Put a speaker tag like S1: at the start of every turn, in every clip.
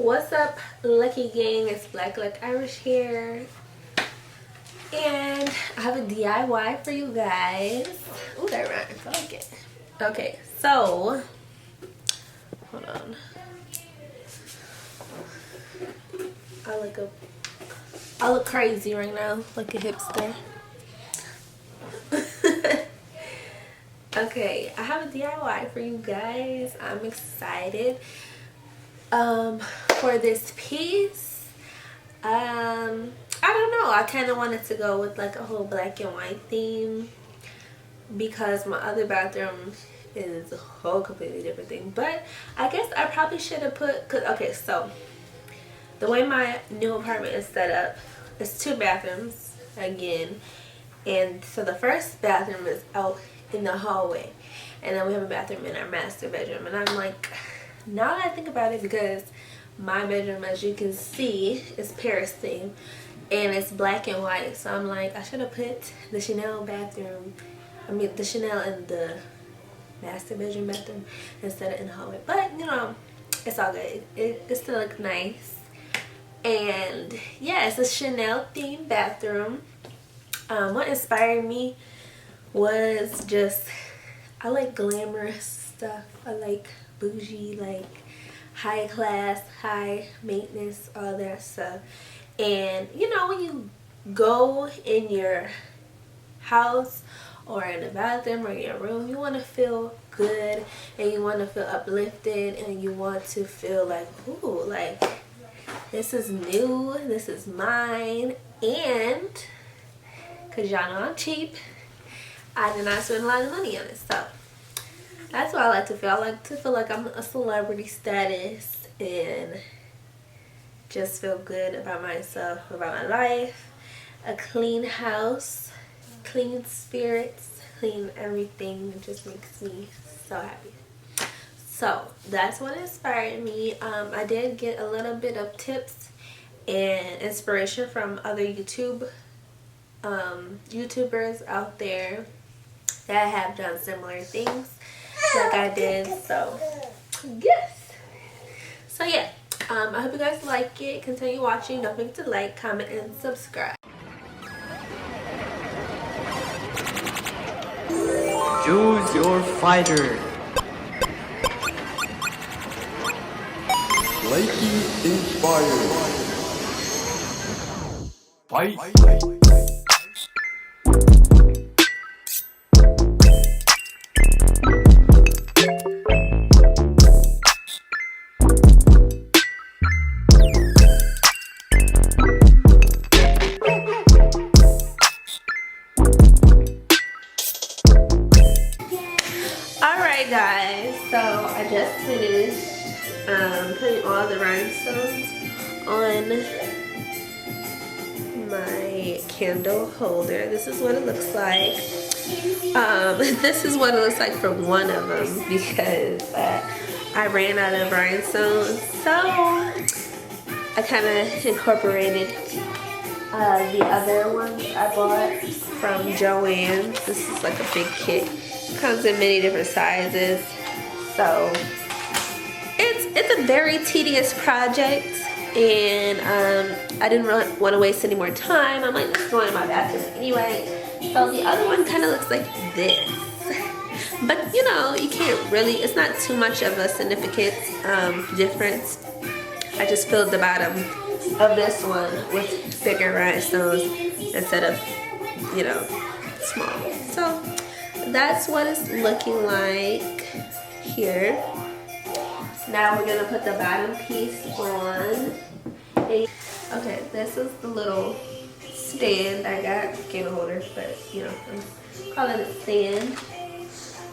S1: What's up, Lucky Gang? It's Black Irish here, and I have a DIY for you guys. Ooh, that rhymes. I like it. Okay, so hold on. I look crazy right now, like a hipster. Okay, I have a DIY for you guys. I'm excited for this piece. I don't know, I kind of wanted to go with like a whole black and white theme because my other bathroom is a whole completely different thing. But I guess I probably should have put, okay, so the way my new apartment is set up, it's 2 bathrooms again, and so the first bathroom is out in the hallway, and then we have a bathroom in our master bedroom. And I'm like, now that I think about it, because my bedroom, as you can see, is Paris theme and it's black and white, so I'm like, I should have put the Chanel bathroom, the Chanel in the master bedroom bathroom instead of in the hallway. But you know, it's all good. It still looks nice. And yeah, it's a Chanel themed bathroom. What inspired me was just, I like glamorous stuff. I like bougie, like high class, high maintenance, all that stuff. And you know, when you go in your house or in the bathroom or in your room, you want to feel good and you want to feel uplifted and you want to feel like, ooh, like this is new, this is mine. And because y'all know I'm cheap, I did not spend a lot of money on it. So that's what I like to feel. I like to feel like I'm a celebrity status and just feel good about myself, about my life. A clean house, clean spirits, clean everything. It just makes me so happy. So that's what inspired me. I did get a little bit of tips and inspiration from other YouTubers out there that have done similar things like I did. So yes, so yeah, I hope you guys like it. Continue watching. Don't forget to like, comment, and subscribe.
S2: Choose your fighter. Likey inspired. Fight.
S1: Alright guys, so I just finished putting all the rhinestones on my candle holder. This is what it looks like. This is what it looks like for one of them because I ran out of rhinestones, so I kind of incorporated the other ones I bought from Joann's. This is like a big kit. Comes in many different sizes, so it's a very tedious project, and I didn't really want to waste any more time. I'm like, let's go in my bathroom anyway. So the other one kind of looks like this, but you know, you can't really, it's not too much of a significant difference. I just filled the bottom of this one with bigger rhinestones instead of, you know, small. So that's what it's looking like here. Now we're gonna put the bottom piece on. Okay, this is the little stand I got. Candle holder, but you know, I'm calling it stand.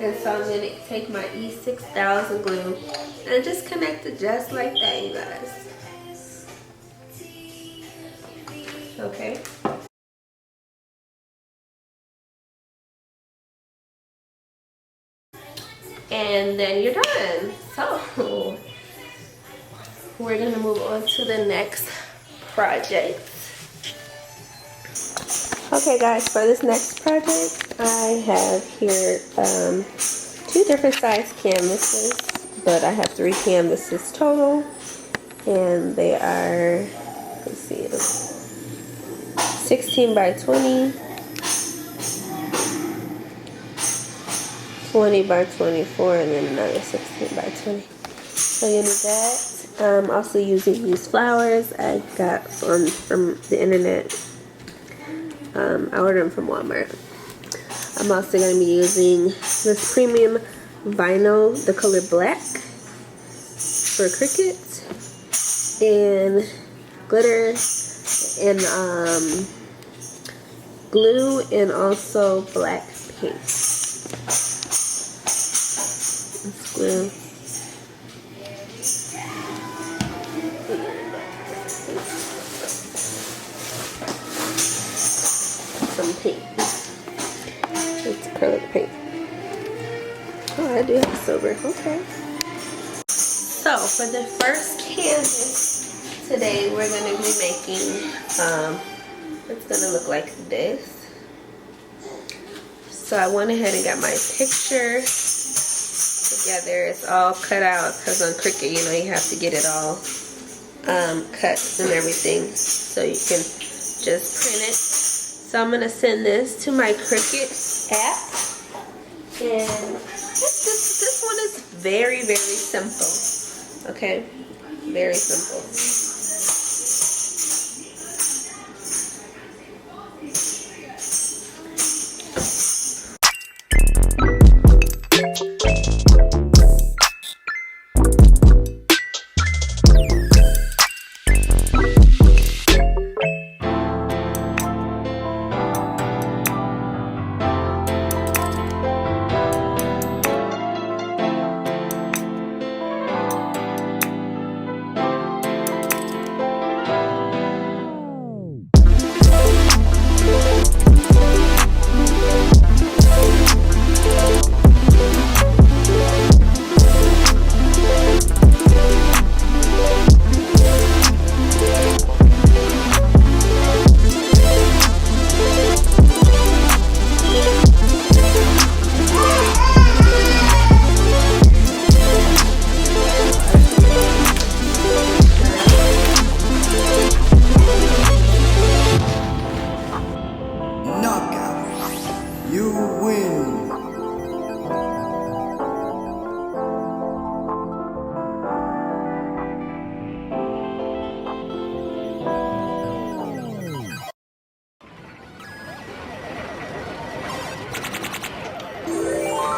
S1: And so I'm gonna take my E6000 glue and just connect it just like that, you guys. Okay. And then you're done. So we're gonna move on to the next project. Okay guys, for this next project I have here 2 different size canvases, but I have 3 canvases total, and They are, let's see, 16 by 20, 20 by 24, and then another 16 by 20. So you need that. I'm also using these flowers I got from the internet. I ordered them from Walmart. I'm also going to be using this premium vinyl, the color black, for Cricut, and glitter, and glue, and also black paint. Let's glue. Some paint. It's acrylic paint. Oh, I do have silver. Okay. So for the first canvas today, we're going to be making, it's going to look like this. So I went ahead and got my picture together. It's all cut out because on Cricut, you know, you have to get it all cut and everything so you can just print it. So I'm going to send this to my Cricut app. And this one is very, very simple. Okay? Very simple.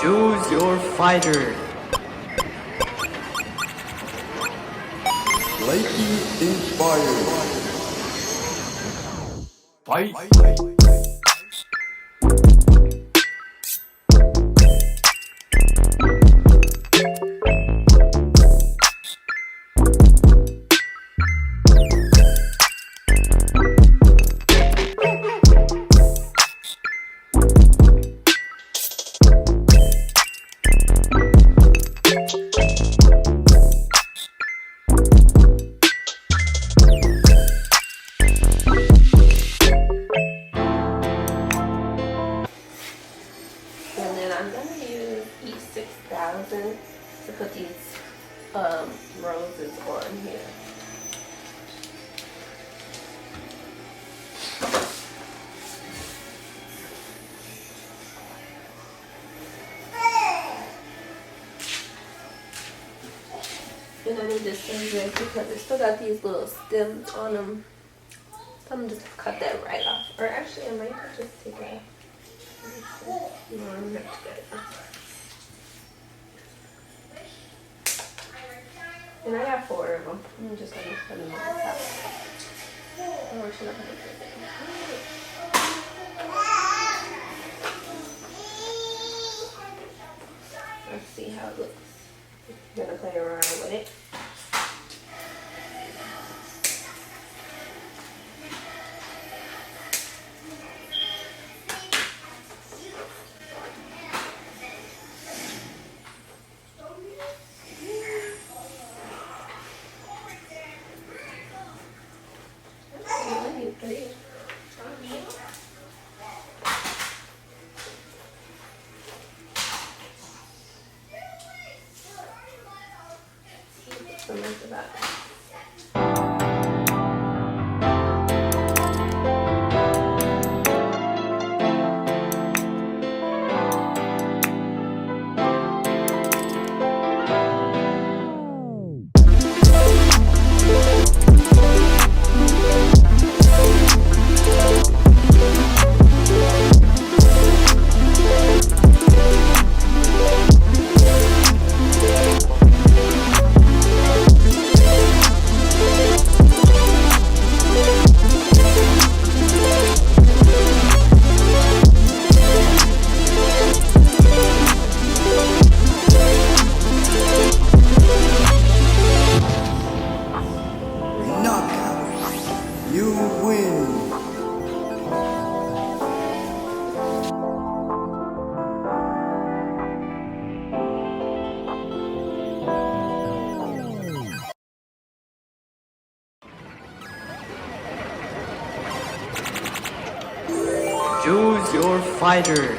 S2: Choose your fighter.
S3: Slightly inspired.
S2: Fight.
S1: And then I'm going to use E6000 to put these roses on here. And I need to save it because it still got these little stems on them. So I'm just cut that right off. Or actually, I might just take it off. No, I'm not to get it. And I got 4 of them. I'm just gonna put them on the top. Or should I put it? Let's see how it looks. I'm gonna play around with it.
S2: Choose your fighter.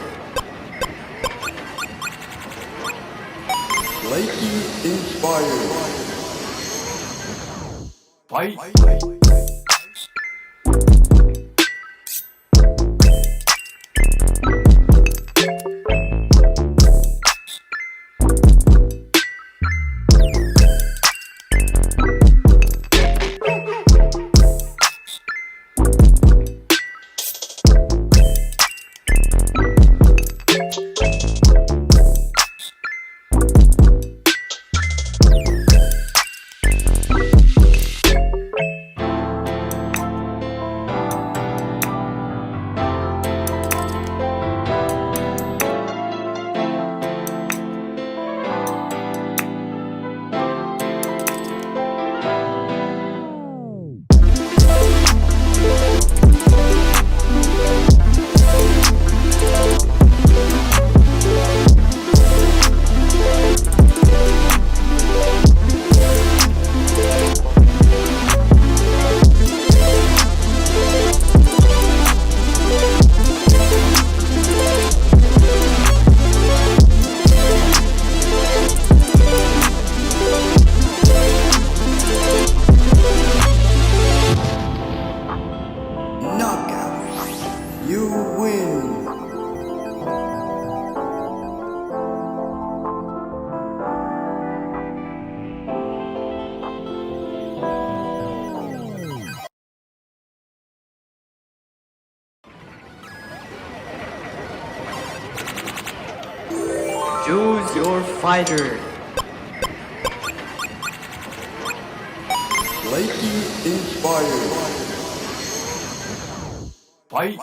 S3: Flaky inspired.
S2: Fight.
S3: Knockout. You win.
S2: Choose your fighter.
S3: Flaky inspired.
S2: Fight.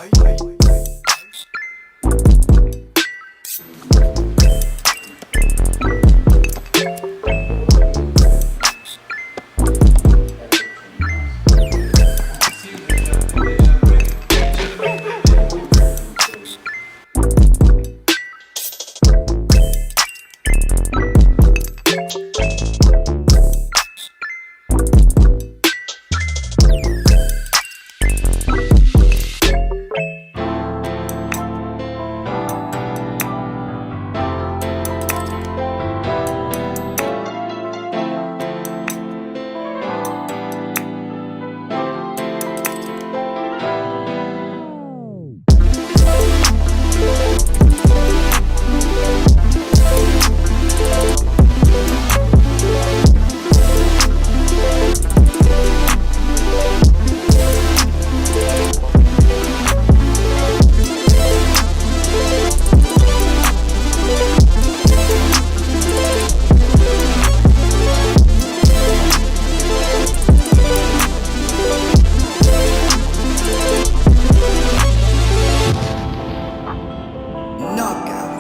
S3: Knockout.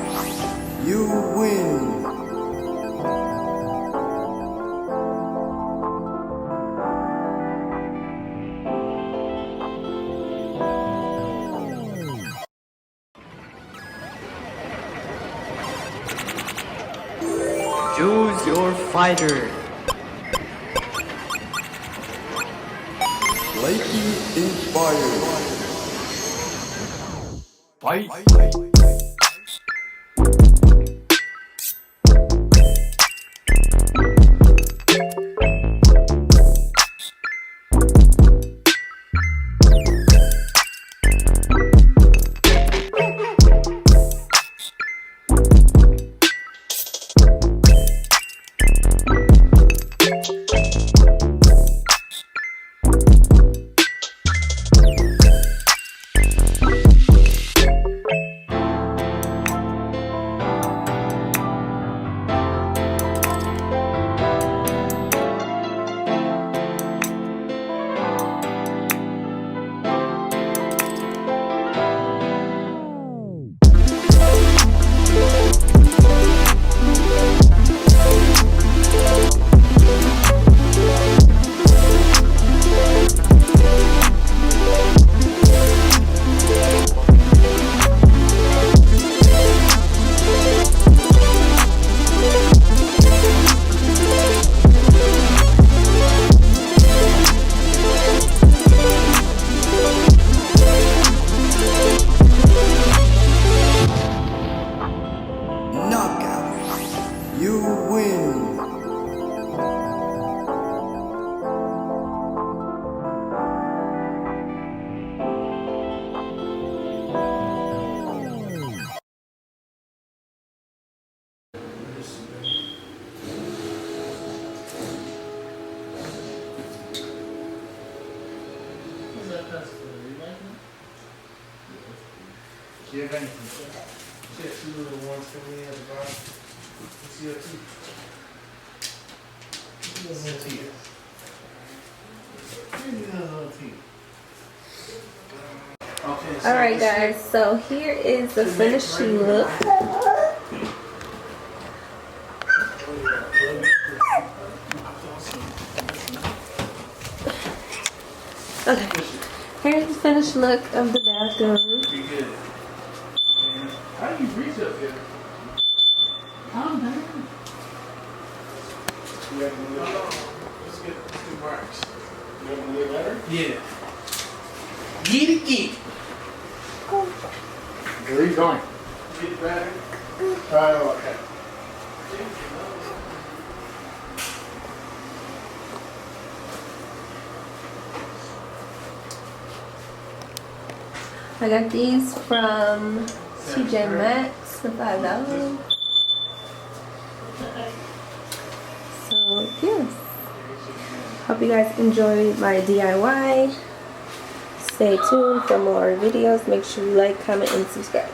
S3: You win.
S2: Choose your fighter.
S3: Flaky inspired.
S2: Fight.
S4: you have anything? She had two little ones for me at the bottom. You see her teeth? Little teeth. Little teeth. Okay, so
S1: Alright guys, so here is the finished look. Okay, here's the finished look of the bathroom.
S4: Pretty good. How do you reach up there? Calm down. You have a little let's get marks. You have a little letter? Yeah. Get it, get it.
S2: Where are you going?
S4: Get it better? Oh, okay.
S1: I got these from TJ Maxx for $5. So yes, hope you guys enjoyed my DIY. Stay tuned for more videos. Make sure you like, comment, and subscribe.